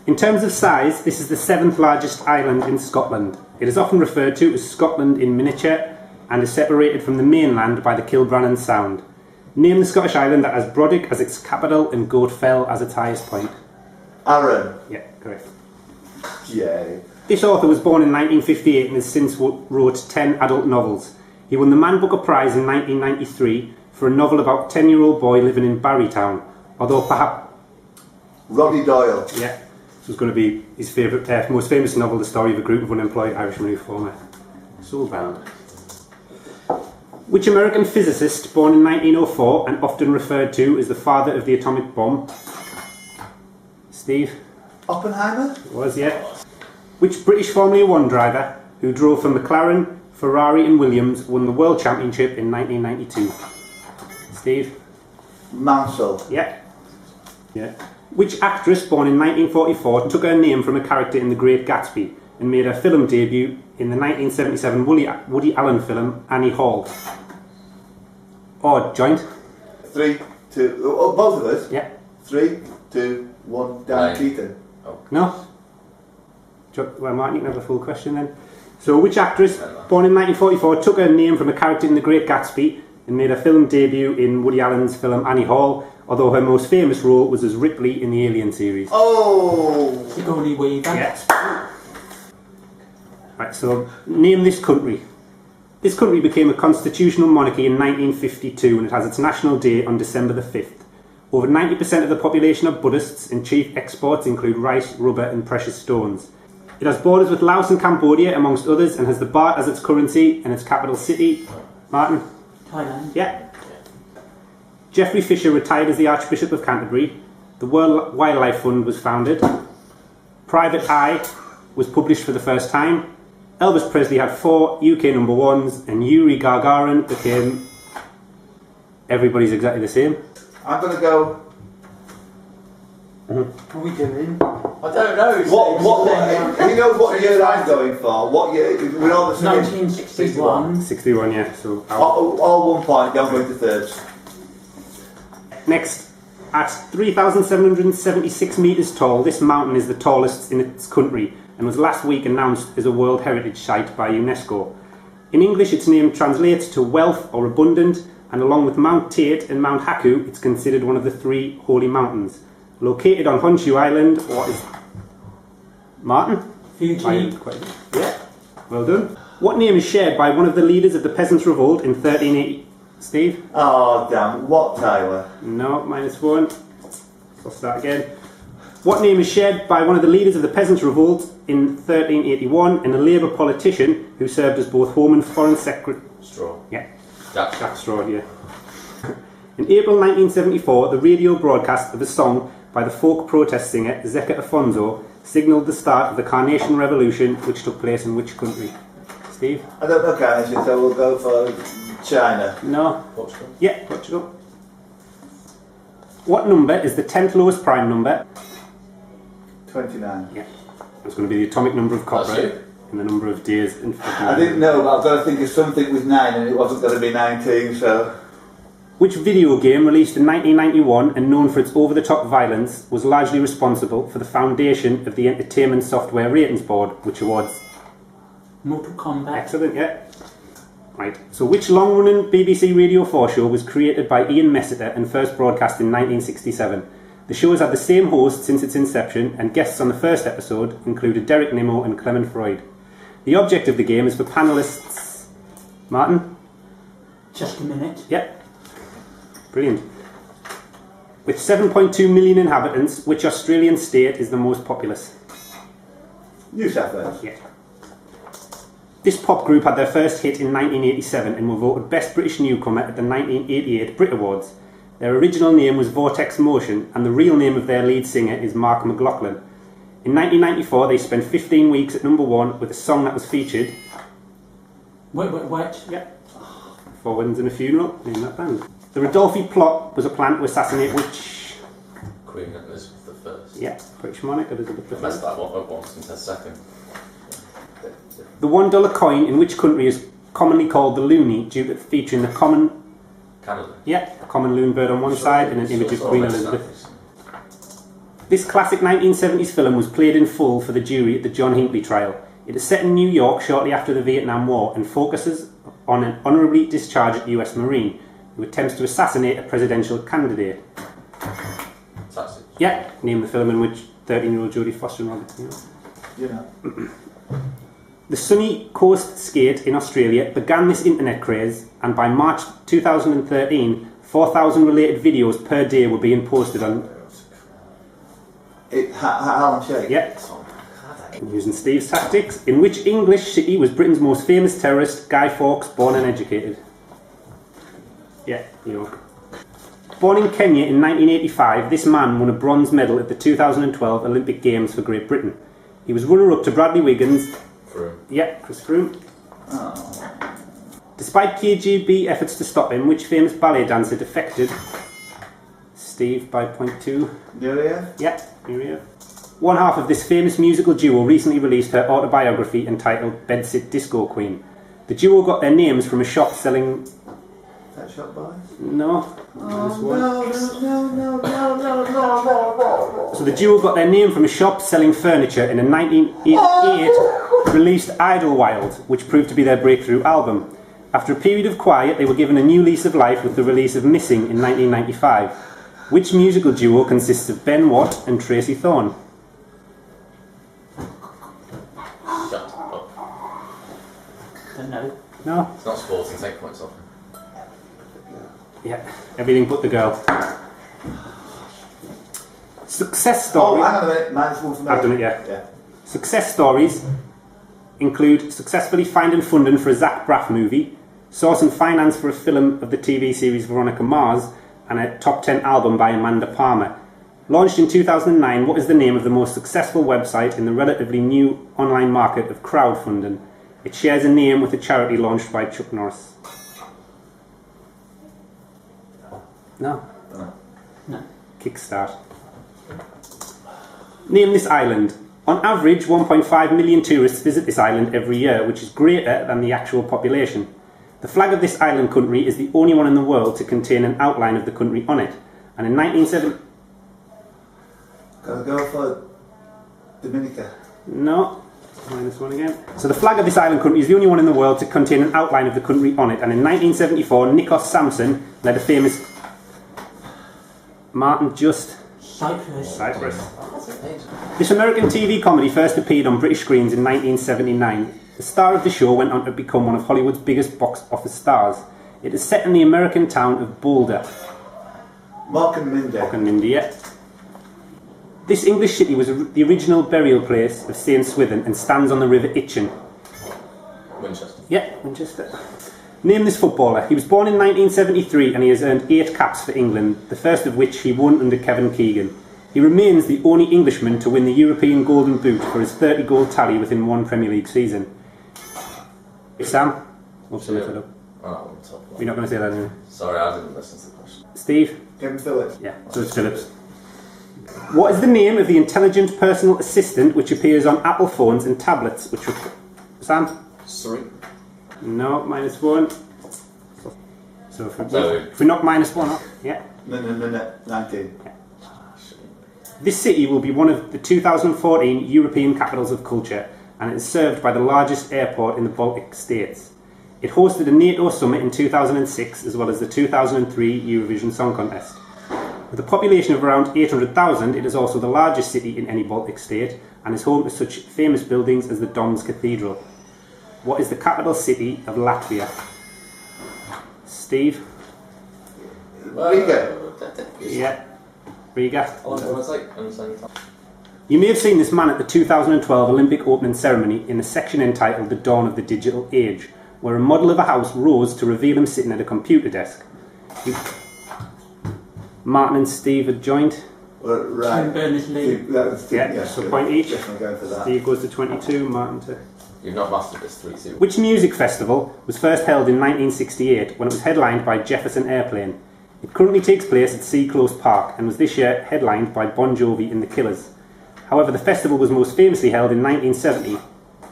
In terms of size, this is the 7th largest island in Scotland. It is often referred to as Scotland in miniature and is separated from the mainland by the Kilbrannan Sound. Name the Scottish island that has Brodick as its capital and Goat Fell as its highest point. Arran. Yeah, correct. Yay. This author was born in 1958 and has since wrote 10 adult novels. He won the Man Booker Prize in 1993 for a novel about a 10-year-old boy living in Barrytown, although perhaps... Roddy Doyle. Yeah. This was going to be his favourite, most famous novel, the story of a group of unemployed Irishmen who form a soul band. Which American physicist, born in 1904 and often referred to as the father of the atomic bomb? Steve? Oppenheimer? It was, yeah. Which British Formula 1 driver, who drove for McLaren, Ferrari and Williams, won the World Championship in 1992? Steve? Mansell. Yeah. Yeah. Which actress, born in 1944, took her name from a character in The Great Gatsby and made her film debut in the 1977 Woody Allen film Annie Hall? Or joint? 3, 2... Oh, both of us? Yeah. 3, 2, 1, Dan Keaton. Oh. No? Well, Martin, you can have the full question then. So, which actress, born in 1944, took her name from a character in The Great Gatsby and made her film debut in Woody Allen's film Annie Hall, although her most famous role was as Ripley in the Alien series? Oh! Sigourney Weaver. Yes. Right, so name this country. This country became a constitutional monarchy in 1952 and it has its national day on December the 5th. Over 90% of the population are Buddhists and chief exports include rice, rubber and precious stones. It has borders with Laos and Cambodia amongst others and has the baht as its currency and its capital city. Martin? Thailand. Yeah. Geoffrey Fisher retired as the Archbishop of Canterbury. The World Wildlife Fund was founded. Private Eye was published for the first time. Elvis Presley had 4 UK number 1s and Yuri Gagarin became... Everybody's exactly the same. I'm going to go... What are we doing? I don't know. Who knows what year I'm going for? What year? We're all the same. 1961. 61, yeah. So all 1 point, don't go into thirds. Next, at 3,776 metres tall, this mountain is the tallest in its country and was last week announced as a World Heritage Site by UNESCO. In English, its name translates to wealth or abundant, and along with Mount Tate and Mount Haku, it's considered one of the 3 holy mountains. Located on Honshu Island, what is... Martin? Fuji. Yeah, well done. What name is shared by one of the leaders of the Peasants' Revolt in 1380? Steve? Oh, damn. What, Tyler? No, -1. I'll start again. What name is shared by one of the leaders of the Peasants' Revolt in 1381 and a Labour politician who served as both Home and Foreign Secretary? Straw. Yeah. Jack Straw, yeah. In April 1974, the radio broadcast of a song by the folk protest singer Zeka Afonso signalled the start of the Carnation Revolution, which took place in which country? Steve? I don't know Carnation, so we'll go for China. No. Portugal. Yeah, Portugal. What number is the 10th lowest prime number? 29. Yeah. It's going to be the atomic number of copper That's it. and the number of days in... I didn't know, but I've got to think of something with 9 and it wasn't going to be 19, so... Which video game, released in 1991 and known for its over-the-top violence, was largely responsible for the foundation of the Entertainment Software Ratings Board, which awards... Mortal Kombat. Excellent, yeah. Right, so which long-running BBC Radio 4 show was created by Ian Messiter and first broadcast in 1967? The show has had the same host since its inception, and guests on the first episode included Derek Nimmo and Clement Freud. The object of the game is for panellists... Martin? Just a minute. Yep. Brilliant. With 7.2 million inhabitants, which Australian state is the most populous? New South Wales. Yeah. This pop group had their first hit in 1987 and were voted Best British Newcomer at the 1988 Brit Awards. Their original name was Vortex Motion, and the real name of their lead singer is Mark McLaughlin. In 1994, they spent 15 weeks at number 1 with a song that was featured... Wet? Yeah. 4 Weddings and a Funeral, name that band. The Rodolphi plot was a plan to assassinate which... Queen Elizabeth I. Yeah, British monarch Elizabeth I. Messed that one up once in 10 seconds. The $1 coin in which country is commonly called the loonie due to featuring the common... Canada. Yeah, a common loon bird on one side and an image of Queen Elizabeth. This classic 1970s film was played in full for the jury at the John Hinckley trial. It is set in New York shortly after the Vietnam War and focuses on an honourably discharged US Marine who attempts to assassinate a presidential candidate. Taxi. Yeah, name the film in which 13-year-old Jodie Foster and Robert De Niro. You know. The Sunny Coast Skate in Australia began this internet craze, and by March 2013, 4,000 related videos per day were being posted on... Harlem Shake? Yeah. Using Steve's tactics. In which English city was Britain's most famous terrorist, Guy Fawkes, born and educated? Yeah, New York. Born in Kenya in 1985, this man won a bronze medal at the 2012 Olympic Games for Great Britain. He was runner-up to Bradley Wiggins. Froome. Yeah, Chris Froome. Oh. Despite KGB efforts to stop him, which famous ballet dancer defected? Steve by point 2. Julia? Yeah, here we are. One half of this famous musical duo recently released her autobiography entitled Bedsit Disco Queen. The duo got their names from a shop selling... That shop boys? No. No. So the duo got their name from a shop selling furniture in a 1988 released Idlewild, which proved to be their breakthrough album. After a period of quiet, they were given a new lease of life with the release of Missing in 1995. Which musical duo consists of Ben Watt and Tracy Thorn? Shut up. Don't know. No? It's not sporting, take points off. Yeah, everything but the girl. Success stories. Oh, hang on a minute. Minus one for me. I've done it, yeah. Yeah. Success stories include successfully finding funding for a Zach Braff movie, sourcing finance for a film of the TV series Veronica Mars, and a top 10 album by Amanda Palmer. Launched in 2009, what is the name of the most successful website in the relatively new online market of crowdfunding? It shares a name with a charity launched by Chuck Norris. No. No. Kickstart. Name this island. On average, 1.5 million tourists visit this island every year, which is greater than the actual population. The flag of this island country is the only one in the world to contain an outline of the country on it. And in 1970... Gotta go for Dominica. No. Minus one again. So the flag of this island country is the only one in the world to contain an outline of the country on it. And in 1974, Nikos Samson led a famous... Martin Just... Cyprus. This American TV comedy first appeared on British screens in 1979. The star of the show went on to become one of Hollywood's biggest box office stars. It is set in the American town of Boulder. Mark and Mindy. Mark and Mindy, yeah. This English city was the original burial place of St. Swithin and stands on the River Itchen. Winchester. Yeah, Winchester. Name this footballer. He was born in 1973 and he has earned 8 caps for England, the first of which he won under Kevin Keegan. He remains the only Englishman to win the European Golden Boot for his 30-goal tally within one Premier League season. Sam? We're not going to say that anyway. Sorry, I didn't listen to the question. Steve? Kevin Phillips. Yeah, so it's Phillips. What is the name of the intelligent personal assistant which appears on Apple phones and tablets? Sam? Sorry. No, minus 1. So if we knock minus 1 off, yeah. No, 19. Yeah. This city will be one of the 2014 European Capitals of Culture, and it is served by the largest airport in the Baltic states. It hosted a NATO summit in 2006 as well as the 2003 Eurovision Song Contest. With a population of around 800,000, it is also the largest city in any Baltic state and is home to such famous buildings as the Doms Cathedral. What is the capital city of Latvia? Steve? Riga. Yeah. Riga. You You may have seen this man at the 2012 Olympic opening ceremony in a section entitled The Dawn of the Digital Age, where a model of a house rose to reveal him sitting at a computer desk. Martin and Steve had joined. Right. Tim Berners-Lee. Yeah, so a point each. Definitely going for that. Steve goes to 22, Martin to... You've not mastered this 3-2. Which music festival was first held in 1968 when it was headlined by Jefferson Airplane? It currently takes place at Sea Close Park and was this year headlined by Bon Jovi and the Killers. However, the festival was most famously held in 1970.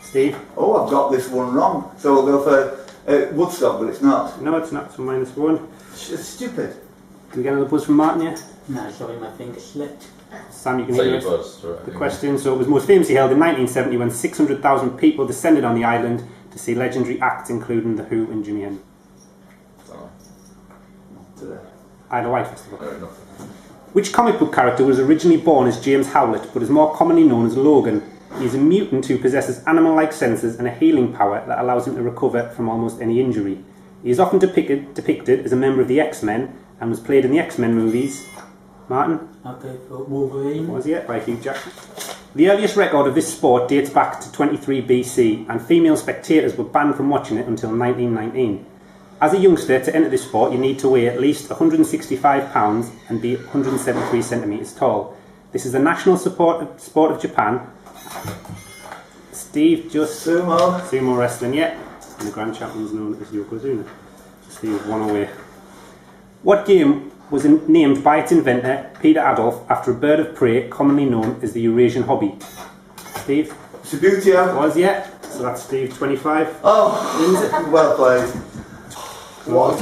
Steve? Oh, I've got this one wrong. So we'll go for Woodstock, but it's not. No, it's not, so minus 1. It's stupid. Can we get another buzz from Martin yet? No, sorry, my finger slipped. Sam, you can Say hear you us. buzz through it. The question. So it was most famously held in 1970 when 600,000 people descended on the island to see legendary acts including The Who and Jimi Hendrix. Today. Isle of Wight Festival. No, not. Which comic book character was originally born as James Howlett but is more commonly known as Logan? He is a mutant who possesses animal-like senses and a healing power that allows him to recover from almost any injury. He is often depicted as a member of the X-Men and was played in the X-Men movies. Martin? I'll go for Wolverine. Was it? By Hugh Jackman. The earliest record of this sport dates back to 23 BC and female spectators were banned from watching it until 1919. As a youngster, to enter this sport you need to weigh at least 165 pounds and be 173 centimetres tall. This is the national sport of Japan. Steve just... Sumo wrestling, yeah. And the grand champion is known as Yokozuna. Steve, one away. What game was named by its inventor, Peter Adolf, after a bird of prey commonly known as the Eurasian hobby? Steve? Subbuteo. Was, yeah. So that's Steve, 25. Oh, well played. What?